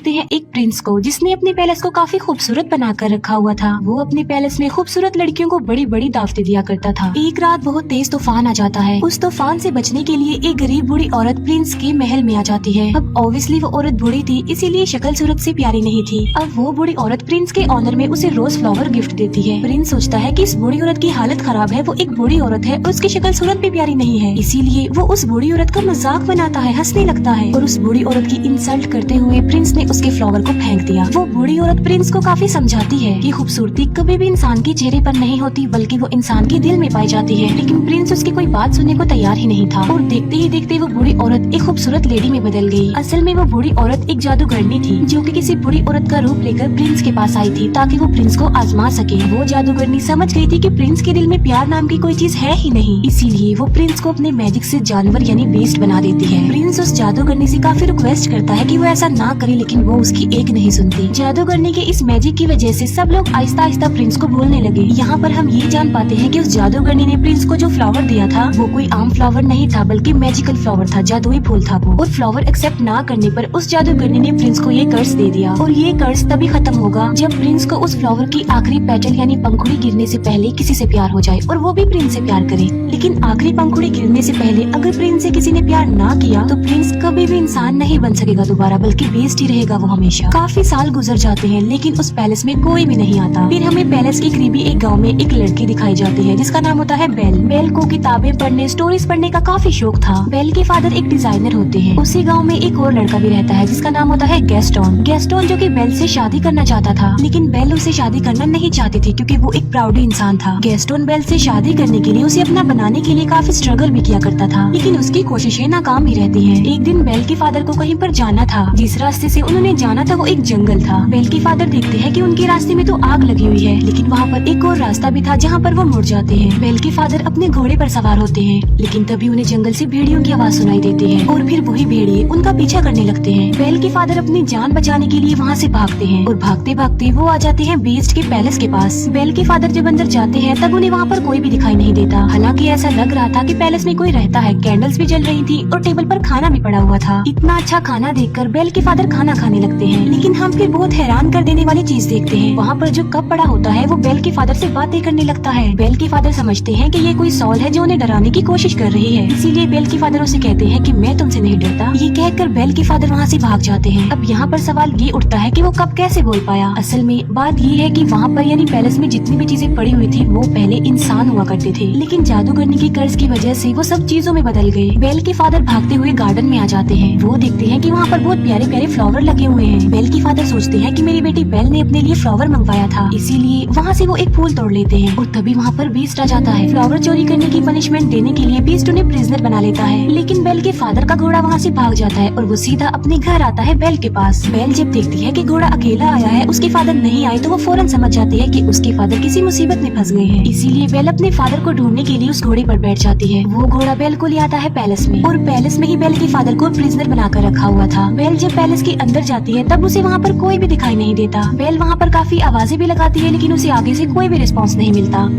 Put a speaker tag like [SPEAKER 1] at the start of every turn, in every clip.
[SPEAKER 1] देखते हैं एक प्रिंस को जिसने अपने पैलेस को काफी खूबसूरत बनाकर रखा हुआ था। वो अपने पैलेस में खूबसूरत लड़कियों को बड़ी बड़ी दावतें दिया करता था। एक रात बहुत तेज तूफान आ जाता है। उस तूफान से बचने के लिए एक गरीब बूढ़ी औरत प्रिंस के महल में आ जाती है। अब ऑब्वियसली वो औरत बूढ़ी थी, इसीलिए शक्ल सूरत से प्यारी नहीं थी। अब वो बूढ़ी औरत प्रिंस के ऑनर में उसे रोज फ्लावर गिफ्ट देती है। प्रिंस सोचता है कि इस बूढ़ी औरत की हालत खराब है, वो एक बूढ़ी औरत है और उसकी शक्ल सूरत भी प्यारी नहीं है, इसीलिए वो उस बूढ़ी औरत का मजाक बनाता है, हंसने लगता है और उस बूढ़ी औरत की इंसल्ट करते हुए प्रिंस ने उसके फ्लावर को फेंक दिया। वो बूढ़ी औरत प्रिंस को काफी समझाती है कि खूबसूरती कभी भी इंसान के चेहरे पर नहीं होती, बल्कि वो इंसान के दिल में पाई जाती है। लेकिन प्रिंस उसकी कोई बात सुनने को तैयार ही नहीं था और देखते ही देखते वो बूढ़ी औरत एक खूबसूरत लेडी में बदल गई। असल में वो बूढ़ी औरत एक जादूगरनी थी जो कि किसी बूढ़ी औरत का रूप लेकर प्रिंस के पास आई थी ताकि वो प्रिंस को आजमा सके। वो जादूगरनी समझ गई थी कि प्रिंस के दिल में प्यार नाम की कोई चीज है ही नहीं, इसीलिए वो प्रिंस को अपने मैजिक से जानवर यानी बीस्ट बना देती है। प्रिंस उस जादूगरनी से काफी रिक्वेस्ट करता है कि वो ऐसा ना करे, लेकिन वो उसकी एक नहीं सुनती। जादूगरनी के इस मैजिक की वजह से सब लोग आहिस्ता आहिस्ता प्रिंस को भूलने लगे। यहाँ पर हम ये जान पाते हैं कि उस जादूगरनी ने प्रिंस को जो फ्लावर दिया था वो कोई आम फ्लावर नहीं था, बल्कि मैजिकल फ्लावर था, जादुई फूल था वो। और फ्लावर एक्सेप्ट ना करने पर उस जादूगरनी ने प्रिंस को ये कर्ज दे दिया और ये कर्ज तभी खत्म होगा जब प्रिंस को उस फ्लावर की आखिरी पेटल यानी पंखुड़ी गिरने से पहले किसी से प्यार हो जाए और वो भी प्रिंस से प्यार करे। लेकिन आखिरी पंखुड़ी गिरने से पहले अगर प्रिंस से किसी ने प्यार ना किया तो प्रिंस कभी भी इंसान नहीं बन सकेगा दोबारा, बल्कि बेस्ट ही रहेगा वो हमेशा। काफी साल गुजर जाते हैं लेकिन उस पैलेस में कोई भी नहीं आता। फिर हमें पैलेस के करीबी एक गांव में एक लड़की दिखाई जाती है जिसका नाम होता है बेल। बेल को किताबें पढ़ने, स्टोरीज पढ़ने का काफी शौक था। बेल के फादर एक डिजाइनर होते हैं। उसी गाँव में एक और लड़का भी रहता है जिसका नाम होता है गैस्टोन। गैस्टोन जो कि बेल से शादी करना चाहता था, लेकिन बेल उसे शादी करना नहीं चाहती थी क्योंकि वो एक प्राउड इंसान था। गैस्टोन बेल से शादी करने के लिए उसे अपना बनाने के लिए काफी स्ट्रगल भी किया करता था, लेकिन उसकी कोशिशें नाकाम ही रहती हैं। एक दिन बेल के फादर को कहीं पर जाना था। जिस रास्ते से उन्होंने जाना था वो एक जंगल था। बेल के फादर देखते हैं कि उनके रास्ते में तो आग लगी हुई है, लेकिन वहाँ पर एक और रास्ता भी था जहाँ पर वो मुड़ जाते हैं। बेल के फादर अपने घोड़े पर सवार होते हैं, लेकिन तभी उन्हें जंगल से भेड़ियों की आवाज सुनाई देती है और फिर वही भेड़िए उनका पीछा करने लगते हैं। बेल के फादर अपनी जान बचाने के लिए वहाँ से भागते हैं और भागते भागते वो आ जाते हैं बीस्ट के पैलेस के पास। बेल के फादर जब अंदर जाते हैं तब उन्हें वहाँ पर कोई भी दिखाई नहीं देता। हालांकि ऐसा लग रहा था कि पैलेस में कोई रहता है। कैंडल्स भी जल रही थी और टेबल पर खाना भी पड़ा हुआ था। इतना अच्छा खाना देखकर बेल के फादर खाना खाने लगते हैं, लेकिन हम फिर बहुत हैरान कर देने वाली चीज देखते हैं। वहाँ पर जो कप पड़ा होता है वो बेल के फादर से बातें करने लगता है। बेल के फादर समझते हैं कि ये कोई सॉल है जो उन्हें डराने की कोशिश कर रही है, इसीलिए बेल के फादर उसे कहते हैं कि मैं तुमसे नहीं डरता। ये कहकर बेल के फादर वहाँ से भाग जाते हैं। अब यहाँ पर सवाल ये उठता है कि वो कप कैसे बोल पाया। असल में बात ये है कि वहाँ पर यानी पैलेस में जितनी भी चीजें पड़ी हुई थी वो पहले इंसान हुआ करते थे, लेकिन जादूगरनी की कर्ज की वजह से वो सब चीजों में बदल गए। बेल के फादर भागते हुए गार्डन में आ जाते हैं। वो देखते हैं कि वहाँ पर बहुत प्यारे प्यारे फ्लावर लगे हुए हैं। बेल के फादर सोचते हैं कि मेरी बेटी बेल ने अपने लिए फ्लावर मंगवाया था, इसीलिए वहाँ से वो एक फूल तोड़ लेते हैं और तभी वहाँ पर बीस्ट आ जाता है। फ्लावर चोरी करने की पनिशमेंट देने के लिए बीस्ट उन्हें प्रिजनर बना लेता है, लेकिन बेल के फादर का घोड़ा वहाँ से भाग जाता है और वो सीधा अपने घर आता है बेल के पास। बेल जब देखती है कि घोड़ा अकेला आया है, उसके फादर नहीं आए, तो वो फौरन समझ जाती है कि उसके फादर किसी मुसीबत में फंस गए हैं। इसीलिए बेल अपने फादर को ढूंढने के लिए उस घोड़े पर बैठ जाती है। वो घोड़ा बेल को ले आता है पैलेस में और पैलेस में ही बेल के फादर को प्रिजनर बनाकर रखा हुआ था। बेल जब पैलेस के अंदर जाती है तब उसे वहाँ पर कोई भी दिखाई नहीं देता। बेल वहाँ पर काफी आवाजें भी लगाती है, लेकिन उसे आगे से कोई भी रिस्पॉन्स नहीं मिलता।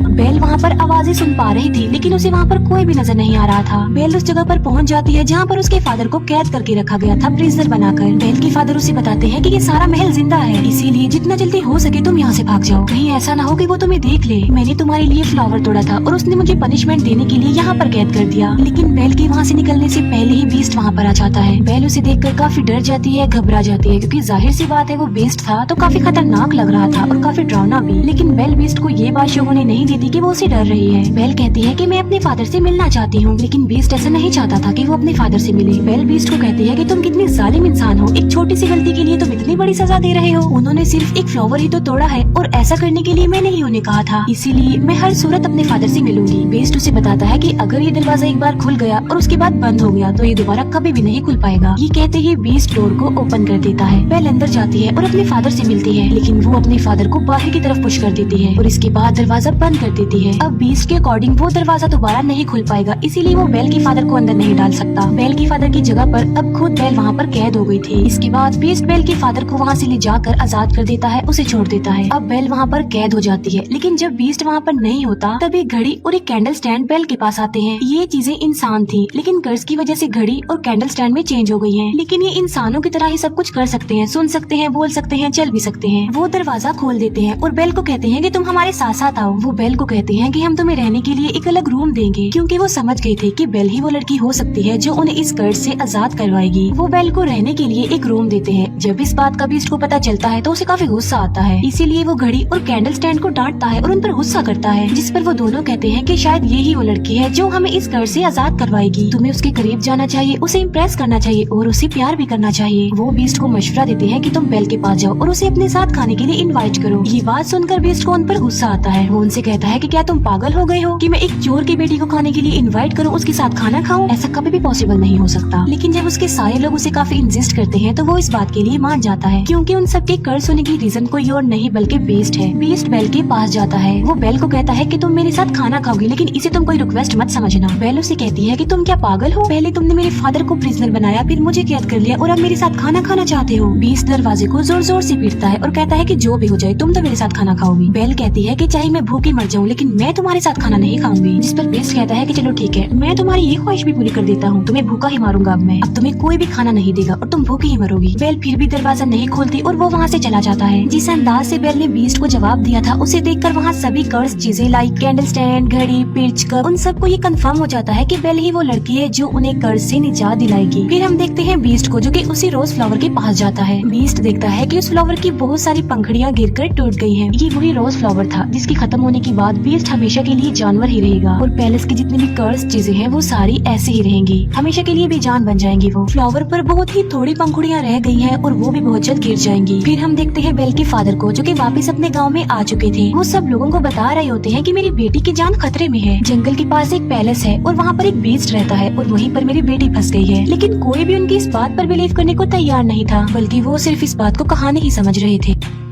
[SPEAKER 1] बेल वहाँ पर आवाजें सुन पा रही थी, लेकिन उसे वहाँ पर कोई भी नजर नहीं आ रहा था। बेल उस जगह पर पहुँच जाती है जहाँ पर उसके फादर को कैद करके रखा गया था, प्रिजनर बनाकर। बेल के फादर उसे बताते हैं कि ये सारा महल जिंदा है, इसीलिए जितना जल्दी हो सके तुम यहाँ से भाग जाओ। कहीं ऐसा ना हो कि वो तुम्हें देख ले। मैंने तुम्हारे लिए फ्लावर तोड़ा था और उसने मुझे पनिशमेंट देने के लिए यहाँ पर कैद कर दिया। लेकिन बेल के वहाँ से निकलने से पहले ही बीस्ट वहाँ पर आ जाता है। बेल उसे देखकर काफी डर जाती है, घबरा जाती है, क्योंकि जाहिर सी बात है वो बीस्ट था तो काफी खतरनाक लग रहा था और काफी डरावना भी। लेकिन बेल बीस्ट को ये बात शो होने नहीं देती कि वो उसे डर रही है। बेल कहती है कि मैं अपने फादर से मिलना चाहती हूँ, लेकिन बीस्ट ऐसा नहीं चाहता था कि वो अपने फादर से मिले। बेल बीस्ट को कहती है कि तुम कितनी जालिम इंसान हो, एक छोटी सी गलती के लिए तुम इतनी बड़ी सजा दे रहे हो। उन्होंने सिर्फ एक फ्लावर ही तो तोड़ा है और ऐसा करने के लिए मैंने ही उन्हें कहा था, इसीलिए मैं हर सूरत अपने फादर से मिलूंगी। बीस्ट उसे बताता है कि अगर ये दरवाजा एक बार खुल गया और उसके बाद बंद हो गया तो ये दोबारा कभी भी नहीं खुल पाएगा। ये कहते ही बीस्ट डोर को ओपन कर देता है। बेल अंदर जाती है और अपने फादर से मिलती है, लेकिन वो अपने फादर को बाहर की तरफ पुश कर देती है और इसके बाद दरवाजा बंद कर देती है। अब बीस्ट के अकॉर्डिंग वो दरवाजा दोबारा नहीं खुल पाएगा, इसीलिए वो बेल के फादर को अंदर नहीं डाल सकता। बेल के फादर की जगह पर अब खुद बेल वहाँ पर कैद हो गई थी। इसके बाद बीस्ट बेल के फादर को वहाँ से ले जाकर आजाद कर देता है, उसे छोड़ देता है। अब बेल वहाँ पर कैद हो जाती है, लेकिन जब बीस्ट वहाँ पर नहीं होता तब एक घड़ी और एक कैंडल स्टैंड बेल के पास आते हैं। ये चीजें इंसान थी, लेकिन कर्ज की वजह से घड़ी और कैंडल स्टैंड में चेंज हो गई है। लेकिन ये इंसानों की तरह ही सब कुछ कर सकते हैं, सुन सकते हैं, बोल सकते हैं, चल भी सकते हैं। वो दरवाजा खोल देते हैं और बेल को कहते हैं कि तुम हमारे साथ साथ आओ। वो बेल को कहते हैं कि हम तुम्हें रहने के लिए एक अलग रूम देंगे, क्योंकि वो समझ गए थे कि बेल ही वो लड़की हो सकती है जो उन्हें इस कर्ज से आजाद करवाएगी। वो बेल को रहने के लिए एक रूम देते हैं। जब इस बात का बीस्ट को पता चलता है तो उसे काफी गुस्सा आता है, इसीलिए वो घड़ी और कैंडल स्टैंड को डांटता है और उन पर गुस्सा करता है, जिस पर वो दोनों कहते हैं कि शायद ये ही वो लड़की है जो हमें इस कर्ज से आजाद करवाएगी। तुम्हें उसके करीब जाना चाहिए, उसे इम्प्रेस करना चाहिए और उसे प्यार भी करना चाहिए। वो बीस्ट को मशवरा देते हैं कि तुम बेल के पास जाओ और उसे अपने साथ खाने के लिए इनवाइट करो। ये बात सुनकर बीस्ट को उन पर गुस्सा आता है। वो उनसे कहता है कि क्या तुम पागल हो गए हो कि मैं एक चोर की बेटी को खाने के लिए इनवाइट करूं, उसके साथ खाना खाऊं? ऐसा कभी भी पॉसिबल नहीं हो सकता। लेकिन जब उसके सारे लोग उसे काफी इंसिस्ट करते हैं तो वो इस बात के लिए मान जाता है, क्योंकि उन सबके कर्ज होने की रीजन कोई और नहीं बल्कि बीस्ट है। बीस्ट बेल के पास जाता है। वो बेल को कहता है कि तुम मेरे साथ खाना खाओगी, लेकिन इसे तुम कोई रिक्वेस्ट मत समझना। बेल उसे कहती है कि तुम क्या पागल हो? पहले तुमने मेरे फादर को प्रिजनर बनाया, फिर मुझे कैद कर लिया और अब मेरे साथ खाना खाना चाहते हो। बीस्ट दरवाजे को जोर जोर से पीटता है और कहता है कि जो भी हो जाए तुम तो मेरे साथ खाना खाओगी। बेल कहती है कि चाहे मैं भूखी मर जाऊं, लेकिन मैं तुम्हारे साथ खाना नहीं खाऊंगी। जिस पर बीस्ट कहता है कि चलो ठीक है, मैं तुम्हारी ये ख्वाहिश भी पूरी कर देता हूँ, तुम्हें भूखा ही मारूंगा। अब तुम्हें कोई भी खाना नहीं देगा और तुम भूखी ही मरोगी। बेल फिर भी दरवाजा नहीं खोलती और वो वहाँ से चला जाता है। जिस अंदाज से बेल ने बीस्ट को जवाब दिया था, उसे देखकर वहाँ सभी कर्ज चीजें लाइक कैंडल स्टैंड, घड़ी, पिच कप, उन सबको ये कंफर्म हो जाता है कि बेल ही वो लड़की है जो उन्हें कर्ज से निजात दिलाएगी। फिर हम देखते हैं बीस्ट को जो कि उसी रोज फ्लावर के पास जाता है। बीस्ट देखता है कि उस फ्लावर की बहुत सारी पंखुड़ियां गिरकर टूट गई हैं। ये वही रोज फ्लावर था जिसकी खत्म होने के बाद बीस्ट हमेशा के लिए जानवर ही रहेगा और पैलेस की जितनी भी कर्ज चीजें हैं वो सारी ऐसे ही रहेंगी, हमेशा के लिए बेजान बन जाएंगी। वो फ्लावर पर बहुत ही थोड़ी पंखुड़ियां रह गई हैं और वो भी बहुत जल्द गिर जाएंगी। फिर हम देखते हैं बेल के फादर को जो कि वापस अपने गांव में आ चुके थे। वो सब लोगों को बता रहे होते हैं कि मेरी बेटी की जान खतरे में है। जंगल के पास एक पैलेस है और वहाँ पर एक बीस्ट रहता है और वहीं पर मेरी बेटी फंस गई है। लेकिन कोई भी उनकी इस बात पर बिलीव करने को तैयार नहीं था, बल्कि वो सिर्फ इस बात को कहानी ही समझ रहे थे।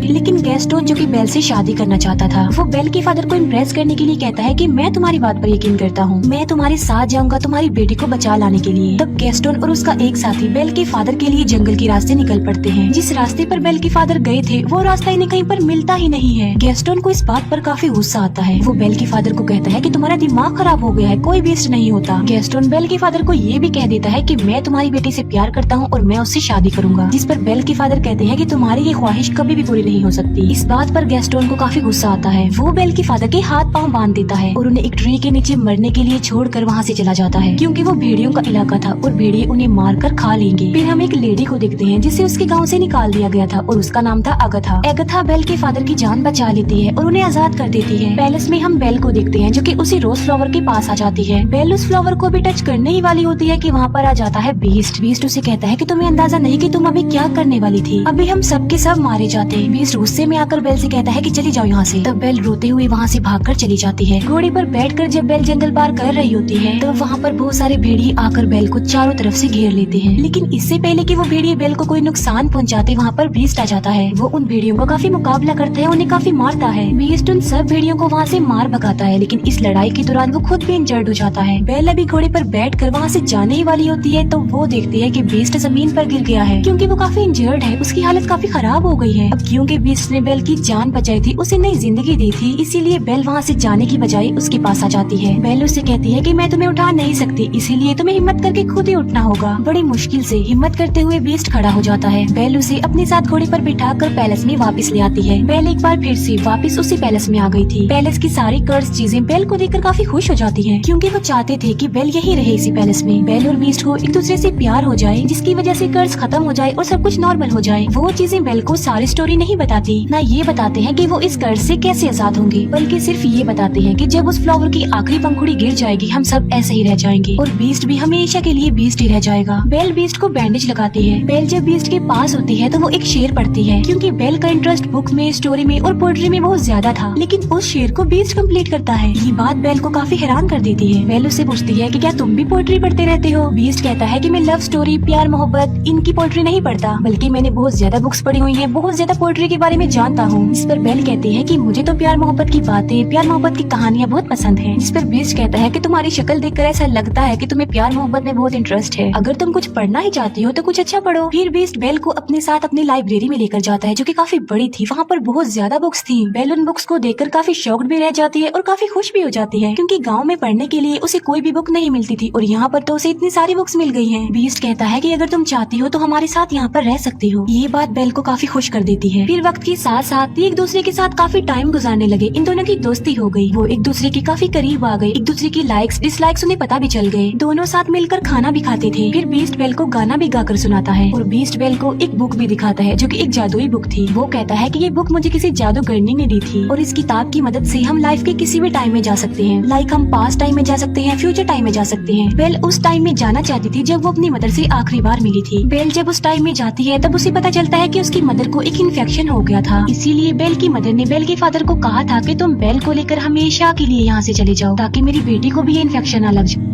[SPEAKER 1] लेकिन गैस्टोन जो कि बेल से शादी करना चाहता था, वो बेल के फादर को इम्प्रेस करने के लिए कहता है कि मैं तुम्हारी बात पर यकीन करता हूँ, मैं तुम्हारे साथ जाऊंगा तुम्हारी बेटी को बचा लाने के लिए। तब गैस्टोन और उसका एक साथी बेल के फादर के लिए जंगल के रास्ते निकल पड़ते हैं। जिस रास्ते पर बेल के फादर गए थे वो रास्ता इन्हें कहीं पर मिलता ही नहीं है। गैस्टोन को इस बात पर काफी गुस्सा आता है। वो बेल के फादर को कहता है कि तुम्हारा दिमाग खराब हो गया है, कोई बीस्ट नहीं होता। गैस्टोन बेल के फादर को ये भी कह देता है कि मैं तुम्हारी बेटी से प्यार करता हूँ और मैं उससे शादी करूंगा। जिस पर बेल के फादर कहते हैं कि तुम्हारी ये ख्वाहिश कभी भी पूरी नहीं हो सकती। इस बात पर गैस्टोन को काफी गुस्सा आता है। वो बेल के फादर के हाथ पांव बांध देता है और उन्हें एक ट्री के नीचे मरने के लिए छोड़कर वहाँ से चला जाता है, क्योंकि वो भेड़ियों का इलाका था और भेड़िए उन्हें मारकर खा लेंगे। फिर हम एक लेडी को देखते हैं जिसे उसके गांव से निकाल दिया गया था और उसका नाम था अगथा। अगथा बेल के फादर की जान बचा लेती है और उन्हें आजाद कर देती है। पैलेस में हम बेल को देखते हैं जो कि उसी रोज फ्लावर के पास आ जाती है। बेल उस फ्लावर को भी टच करने ही वाली होती है कि वहाँ पर आ जाता है बीस्ट। बीस्ट उसे कहता है कि तुम्हें अंदाजा नहीं कि तुम अभी क्या करने वाली थी, अभी हम सबके सब मारे जाते हैं। बीस्ट गुस्से में आकर बेल से कहता है कि चली जाओ यहाँ से। तब बेल रोते हुए वहाँ से भागकर चली जाती है। घोड़े पर बैठकर जब बेल जंगल पार कर रही होती है तो वहाँ पर बहुत सारे भेड़िए आकर बेल को चारों तरफ से घेर लेते हैं। लेकिन इससे पहले कि वो भेड़िए बेल को कोई नुकसान पहुँचाते वहाँ पर बीस्ट आ जाता है। वो उन भेड़ियों का काफी मुकाबला करता है, उन्हें काफी मारता है। बीस्ट उन सब भेड़ियों को वहाँ से मार भगाता है, लेकिन इस लड़ाई के दौरान वो खुद भी इंजर्ड हो जाता है। बेल अभी घोड़े पर बैठ कर वहाँ से जाने ही वाली होती है तो वो देखती है कि बीस्ट जमीन पर गिर गया है, क्योंकि वो काफी इंजर्ड है, उसकी हालत काफी खराब हो गई है। अब क्योंकि बीस्ट ने बेल की जान बचाई थी, उसे नई जिंदगी दी थी, इसीलिए बेल वहाँ से जाने की बजाय उसके पास आ जाती है। बेल उससे कहती है कि मैं तुम्हें उठा नहीं सकती, इसीलिए तुम्हें हिम्मत करके खुद ही उठना होगा। बड़ी मुश्किल से हिम्मत करते हुए बीस्ट खड़ा हो जाता है। बेल उसे अपने साथ घोड़े पर बिठाकर पैलेस में वापस ले आती है। बेल एक बार फिर से वापस उसी पैलेस में आ गई थी। पैलेस की सारी कर्ज चीजें बेल को देखकर काफी खुश हो जाती है, क्योंकि वो चाहते थे कि बेल यही रहे इसी पैलेस में। बेल और बीस्ट को एक दूसरे से प्यार हो जाए, जिसकी वजह से कर्ज खत्म हो जाए और सब कुछ नॉर्मल हो जाए। वो चीजें बेल को सारी स्टोरी नहीं बताती, ना ये बताते हैं कि वो इस कर्ज से कैसे आजाद होंगे, बल्कि सिर्फ ये बताते हैं कि जब उस फ्लावर की आखिरी पंखुड़ी गिर जाएगी हम सब ऐसे ही रह जाएंगे और बीस्ट भी हमेशा के लिए बीस्ट ही रह जाएगा। बेल बीस्ट को बैंडेज लगाती है। बेल जब बीस्ट के पास होती है तो वो एक शेर पढ़ती है, क्योंकि बेल का इंटरेस्ट बुक में, स्टोरी में और पोएट्री में बहुत ज्यादा था, लेकिन उस शेर को बीस्ट कंप्लीट करता है। ये बात बेल को काफी हैरान कर देती है। बेल उससे पूछती है कि क्या तुम भी पोएट्री पढ़ते रहते हो? बीस्ट कहता है कि मैं लव स्टोरी, प्यार, मोहब्बत, इनकी पोएट्री नहीं पढ़ता, बल्कि मैंने बहुत ज्यादा बुक्स पढ़ी हुई हैं, बहुत ज्यादा पोएट्री के बारे में जानता हूँ। इस पर बेल कहती है कि मुझे तो प्यार मोहब्बत की बातें, प्यार मोहब्बत की कहानियाँ बहुत पसंद है। जिस पर बीस्ट कहता है कि तुम्हारी शक्ल देखकर ऐसा लगता है कि तुम्हें प्यार मोहब्बत में बहुत इंटरेस्ट है। अगर तुम कुछ पढ़ना ही चाहती हो तो कुछ अच्छा पढ़ो। फिर बीस्ट बेल को अपने साथ अपनी लाइब्रेरी में लेकर जाता है, जो कि काफी बड़ी थी। वहाँ पर बहुत ज्यादा बुक्स थी। बेल उन बुक्स को देखकर काफी शॉक्ड भी रह जाती है और काफी खुश भी हो जाती है, क्योंकि गाँव में पढ़ने के लिए उसे कोई भी बुक नहीं मिलती थी और यहाँ पर तो उसे इतनी सारी बुक्स मिल गई है। बीस्ट कहता है कि अगर तुम चाहती हो तो हमारे साथ यहाँ पर रह सकती हो। ये बात बेल को काफी खुश कर देती है। फिर वक्त के साथ साथ एक दूसरे के साथ काफी टाइम गुजारने लगे। इन दोनों की दोस्ती हो गई। वो एक दूसरे के काफी करीब आ गए। एक दूसरे की लाइक्स डिसलाइक्स उन्हें पता भी चल गए। दोनों साथ मिलकर खाना भी खाते थे। फिर बीस्ट बेल को गाना भी गाकर सुनाता है और बीस्ट बेल को एक बुक भी दिखाता है, जो कि एक जादुई बुक थी। वो कहता है कि ये बुक मुझे किसी जादूगरनी ने दी थी और इस किताब की मदद से हम लाइफ के किसी भी टाइम में जा सकते हैं। लाइक हम पास्ट टाइम में जा सकते हैं, फ्यूचर टाइम में जा सकते हैं। बेल उस टाइम में जाना चाहती थी जब वो अपनी मदर से आखिरी बार मिली थी। बेल जब उस टाइम में जाती है तब उसे पता चलता है कि उसकी मदर को एक इन्फेक्शन हो गया था। इसीलिए बेल की मदर ने बेल के फादर को कहा था कि तुम बेल को लेकर हमेशा के लिए यहाँ से चले जाओ, ताकि मेरी बेटी को भी ये इन्फेक्शन न लग जाए।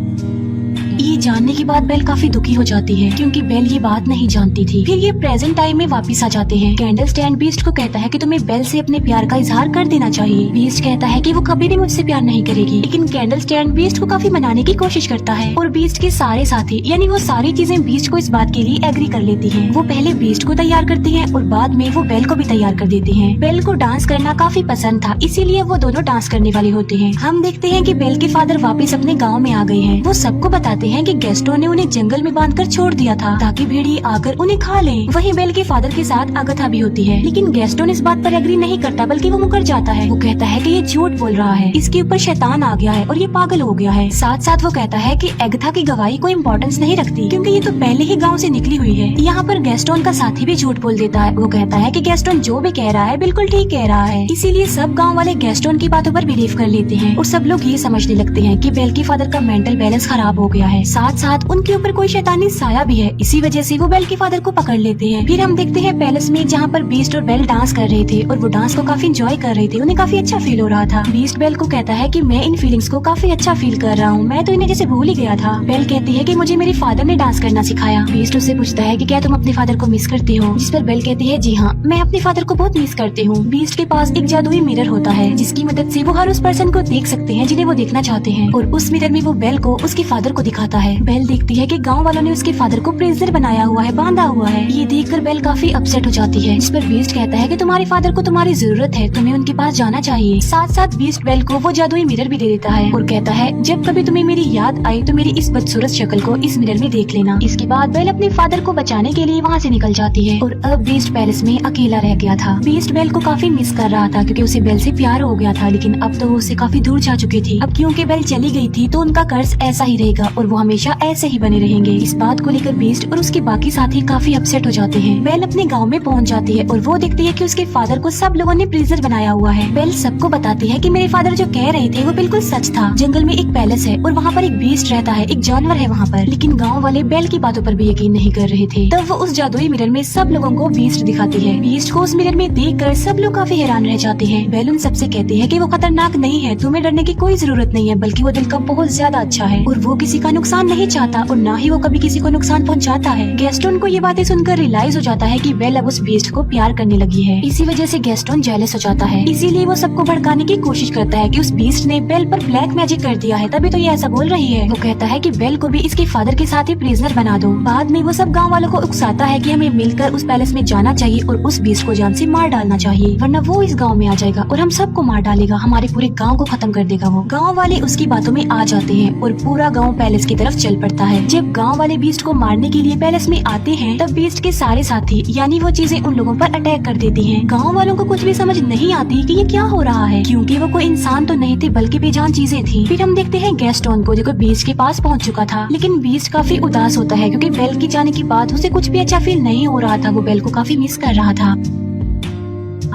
[SPEAKER 1] ये जानने के बाद बेल काफी दुखी हो जाती है, क्योंकि बेल ये बात नहीं जानती थी। फिर ये प्रेजेंट टाइम में वापस आ जाते हैं। कैंडल स्टैंड बीस्ट को कहता है कि तुम्हें बेल से अपने प्यार का इजहार कर देना चाहिए। बीस्ट कहता है कि वो कभी भी मुझसे प्यार नहीं करेगी, लेकिन कैंडल स्टैंड बीस्ट को काफी मनाने की कोशिश करता है और बीस्ट के सारे साथी यानी वो सारी चीजें बीस्ट को इस बात के लिए एग्री कर लेती है। वो पहले बीस्ट को तैयार करती है और बाद में वो बेल को भी तैयार कर देती है। बेल को डांस करना काफी पसंद था, इसीलिए वो दोनों डांस करने वाले होते हैं। हम देखते हैं कि बेल के फादर वापस अपने गाँव में आ गए हैं। वो सबको बताते हैं कि गेस्टों ने उन्हें जंगल में बांधकर छोड़ दिया था ताकि भेड़िए आकर उन्हें खा लें। वहीं बेल के फादर के साथ अगथा भी होती है, लेकिन गेस्टोन इस बात पर एग्री नहीं करता, बल्कि वो मुकर जाता है। वो कहता है कि ये झूठ बोल रहा है, इसके ऊपर शैतान आ गया है और ये पागल हो गया है। साथ साथ वो कहता है कि अगथा की गवाही कोई इम्पोर्टेंस नहीं रखती, क्योंकि ये तो पहले ही गाँव से निकली हुई है। यहाँ पर गेस्टोन का साथी भी झूठ बोल देता है। वो कहता है कि गेस्टोन जो भी कह रहा है बिल्कुल ठीक कह रहा है। इसीलिए सब गाँव वाले गेस्टोन की बातों पर बिलीव कर लेते हैं और सब लोग ये समझने लगते हैं कि बेल के फादर का मेंटल बैलेंस खराब हो गया है। साथ साथ उनके ऊपर कोई शैतानी साया भी है। इसी वजह से वो बेल के फादर को पकड़ लेते हैं। फिर हम देखते हैं पैलेस में, जहाँ पर बीस्ट और बेल डांस कर रहे थे और वो डांस को काफी एंजॉय कर रहे थे। उन्हें काफी अच्छा फील हो रहा था। बीस्ट बेल को कहता है कि मैं इन फीलिंग्स को काफी अच्छा फील कर रहा हूँ, मैं तो इन्हें जैसे भूल ही गया था। बेल कहती है कि मुझे मेरे फादर ने डांस करना सिखाया। बीस्ट उससे पूछता है कि क्या तुम अपने फादर को मिस करती हो, जिस पर बेल कहती है जी हाँ, मैं अपने फादर को बहुत मिस करती हूँ। बीस्ट के पास एक जादुई मिरर होता है, जिसकी मदद से वो हर उस पर्सन को देख सकते हैं जिन्हें वो देखना चाहते हैं, और उस मिरर में वो बेल को उसके फादर को दिखाता है। बेल देखती है कि गाँव वालों ने उसके फादर को प्रिजनर बनाया हुआ है, बांधा हुआ है। ये देखकर बेल काफी अपसेट हो जाती है। इस पर बीस्ट कहता है कि तुम्हारे फादर को तुम्हारी जरूरत है, तुम्हें उनके पास जाना चाहिए। साथ साथ बीस्ट बेल को वो जादुई मिरर भी दे देता है और कहता है जब कभी तुम्हें मेरी याद आई तो मेरी इस बदसूरत शक्ल को इस मिरर में देख लेना। इसके बाद बेल अपने फादर को बचाने के लिए वहाँ से निकल जाती है और अब बीस्ट पैलेस में अकेला रह गया था। बीस्ट बेल को काफी मिस कर रहा था, क्योंकि उसे बेल से प्यार हो गया था, लेकिन अब तो वो उससे काफी दूर जा चुकी थी। अब क्योंकि बेल चली गई थी तो उनका कर्ज ऐसा ही रहेगा और वो हमेशा ऐसे ही बने रहेंगे। इस बात को लेकर बीस्ट और उसके बाकी साथी काफी अपसेट हो जाते हैं। बेल अपने गांव में पहुंच जाती है और वो देखती है कि उसके फादर को सब लोगों ने प्रिजनर बनाया हुआ है। बेल सबको बताती है कि मेरे फादर जो कह रहे थे वो बिल्कुल सच था। जंगल में एक पैलेस है और वहाँ पर एक बीस्ट रहता है, एक जानवर है वहाँ पर। लेकिन गाँव वाले बेल की बातों पर भी यकीन नहीं कर रहे थे। तब वो उस जादुई मिरर में सब लोगों को बीस्ट दिखाती है। बीस्ट को उस मिरर में देखकर सब लोग काफी हैरान रह जाते हैं। बेल उन सबसे कहती है कि वो खतरनाक नहीं है, तुम्हें डरने की कोई जरूरत नहीं है, बल्कि वो दिल का बहुत ज्यादा अच्छा है और वो किसी का नुकसान नहीं चाहता और न ही वो कभी किसी को नुकसान पहुँचाता है। गेस्टोन को ये बातें सुनकर रियलाइज हो जाता है कि बेल अब उस बीस्ट को प्यार करने लगी है। इसी वजह से गेस्टोन जेलस हो जाता है। इसीलिए वो सबको भड़काने की कोशिश करता है कि उस बीस्ट ने बेल पर ब्लैक मैजिक कर दिया है, तभी तो ये ऐसा बोल रही है। वो कहता है कि बेल को भी इसके फादर के साथ ही प्रिजनर बना दो। बाद में वो सब गाँव वालों को उकसाता है कि हमें मिलकर उस पैलेस में जाना चाहिए और उस बीस्ट को जान से मार डालना चाहिए, वरना वो इस गाँव में आ जाएगा और हम सबको मार डालेगा, हमारे पूरे गाँव को खत्म कर देगा। वो गाँव वाले उसकी बातों में आ जाते हैं और पूरा गाँव पैलेस की तरफ चल पड़ता है। जब गाँव वाले बीस्ट को मारने के लिए पैलेस में आते हैं तब बीस्ट के सारे साथी यानी वो चीजें उन लोगों पर अटैक कर देती हैं। गांव वालों को कुछ भी समझ नहीं आती कि ये क्या हो रहा है, क्योंकि वो कोई इंसान तो नहीं थे बल्कि बेजान चीजें थी। फिर हम देखते हैं गेस्टोन को, जो बीस्ट के पास पहुंच चुका था, लेकिन बीस्ट काफी उदास होता है क्योंकि बेल की जाने के बाद उसे कुछ भी अच्छा फील नहीं हो रहा था। वो बेल को काफी मिस कर रहा था।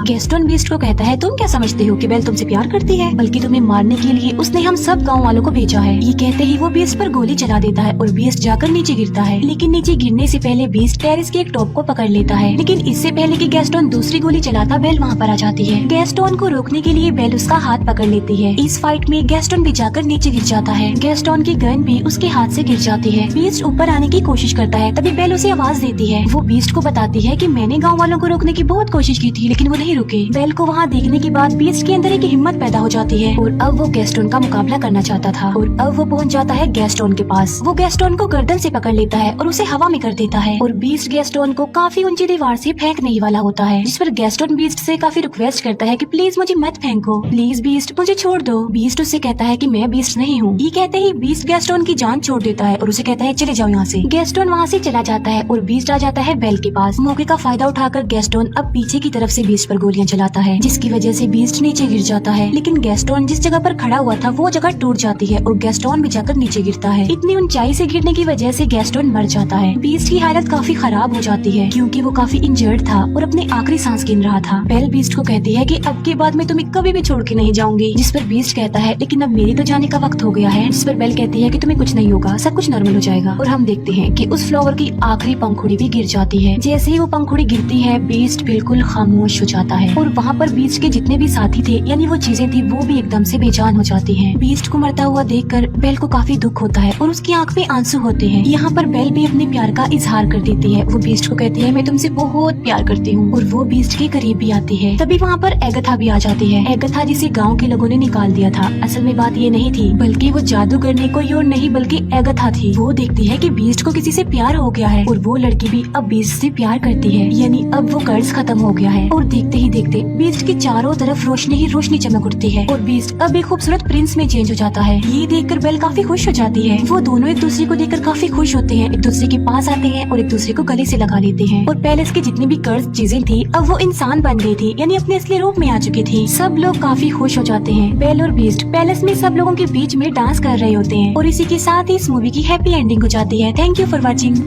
[SPEAKER 1] गैस्टन बीस्ट को कहता है, तुम क्या समझते हो कि बेल तुमसे प्यार करती है? बल्कि तुम्हें मारने के लिए उसने हम सब गाँव वालों को भेजा है। ये कहते ही वो बीस्ट पर गोली चला देता है और बीस्ट जाकर नीचे गिरता है। लेकिन नीचे गिरने से पहले बीस्ट टेरिस के एक टॉप को पकड़ लेता है। लेकिन इससे पहले कि गैस्टन दूसरी गोली चलाता, बेल वहाँ पर आ जाती है। गैस्टन को रोकने के लिए बेल उसका हाथ पकड़ लेती है। इस फाइट में गैस्टन भी जाकर नीचे गिर जाता है। गैस्टन की गन भी उसके हाथ से गिर जाती है। बीस्ट ऊपर आने की कोशिश करता है, तभी बेल उसे आवाज देती है। वो बीस्ट को बताती है कि मैंने गांव वालों को रोकने की बहुत कोशिश की थी, लेकिन वो नहीं रुके। बेल को वहाँ देखने के बाद बीस्ट के अंदर एक हिम्मत पैदा हो जाती है और अब वो गैस्टन का मुकाबला करना चाहता था। और अब वो पहुँच जाता है गैस्टन के पास। वो गैस्टन को गर्दन से पकड़ लेता है और उसे हवा में कर देता है और बीस्ट गैस्टन को काफी ऊंची दीवार से फेंकने ही वाला होता है, जिस पर गैस्टन बीस्ट से काफी रिक्वेस्ट करता है कि प्लीज मुझे मत फेंको, प्लीज बीस्ट मुझे छोड़ दो। बीस्ट उससे कहता है कि मैं बीस्ट नहीं हूँ। ये कहते ही बीस्ट गैस्टन की जान छोड़ देता है और उसे कहता है चले जाओ यहाँ से। गैस्टन वहाँ से चला जाता है और बीस्ट आ जाता है बेल के पास। मौके का फायदा उठाकर गैस्टन अब पीछे की तरफ से बीस्ट पर गोलियां चलाता है, जिसकी वजह से बीस्ट नीचे गिर जाता है। लेकिन गैस्टन जिस जगह पर खड़ा हुआ था वो जगह टूट जाती है और गैस्टन भी जाकर नीचे गिरता है। इतनी ऊंचाई से गिरने की वजह से गैस्टन मर जाता है। बीस्ट की हालत काफी खराब हो जाती है क्योंकि वो काफी इंजर्ड था और अपने आखिरी सांस गिन रहा था। बेल बीस्ट को कहती है कि अब के बाद मैं तुम्हें कभी भी छोड़ के नहीं जाऊंगी, जिस पर बीस्ट कहता है लेकिन अब मेरी तो जाने का वक्त हो गया है। जिस पर बेल कहती है कि तुम्हें कुछ नहीं होगा, सब कुछ नॉर्मल हो जाएगा। और हम देखते हैं कि उस फ्लावर की आखिरी पंखुड़ी भी गिर जाती है। जैसे ही वो पंखुड़ी गिरती है बीस्ट बिल्कुल खामोश हो जाता है और वहाँ पर बीस्ट के जितने भी साथी थे यानी वो चीजें थी वो भी एकदम से बेजान हो जाती हैं। बीस्ट को मरता हुआ देखकर बेल को काफी दुख होता है और उसकी आंख में आंसू होते हैं। यहाँ पर बेल भी अपने प्यार का इजहार कर देती है। वो बीस्ट को कहती है मैं तुमसे बहुत प्यार करती हूँ और वो बीस्ट के करीब भी आती है। तभी वहाँ पर एगथा भी आ जाती है। एगथा जिसे गाँव के लोगों ने निकाल दिया था। असल में बात ये नहीं थी, बल्कि वो जादूगर ने कोई और नहीं बल्कि एगथा थी। वो देखती है कि बीस्ट को किसी से प्यार हो गया है और वो लड़की भी अब बीस्ट से प्यार करती है, यानी अब वो कर्ज खत्म हो गया है। और देखते ही देखते बीस्ट के चारों तरफ रोशनी ही रोशनी चमक उठती है और बीस्ट अब एक खूबसूरत प्रिंस में चेंज हो जाता है। ये देखकर बेल काफी खुश हो जाती है। वो दोनों एक दूसरे को देखकर काफी खुश होते हैं, एक दूसरे के पास आते हैं और एक दूसरे को गले से लगा लेते हैं। और पैलेस की जितनी भी कर्ज चीजें थी अब वो इंसान बन गई थी, यानी अपने असली रूप में आ चुकी थी। सब लोग काफी खुश हो जाते हैं। बेल और बीस्ट पैलेस में सब लोगों के बीच में डांस कर रहे होते हैं और इसी के साथ ही इस मूवी की हैप्पी एंडिंग हो जाती है। Thank you for watching.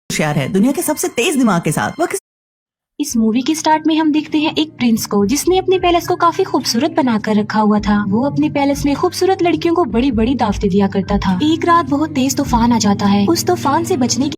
[SPEAKER 2] होशियार है दुनिया के सबसे तेज दिमाग के साथ। वो
[SPEAKER 1] इस मूवी के स्टार्ट में हम देखते हैं एक प्रिंस को जिसने अपने पैलेस को काफी खूबसूरत बनाकर रखा हुआ था। वो अपने पैलेस में खूबसूरत लड़कियों को बड़ी बड़ी दावतें दिया करता था। एक रात बहुत तेज तूफान आ जाता है। उस तूफान से बचने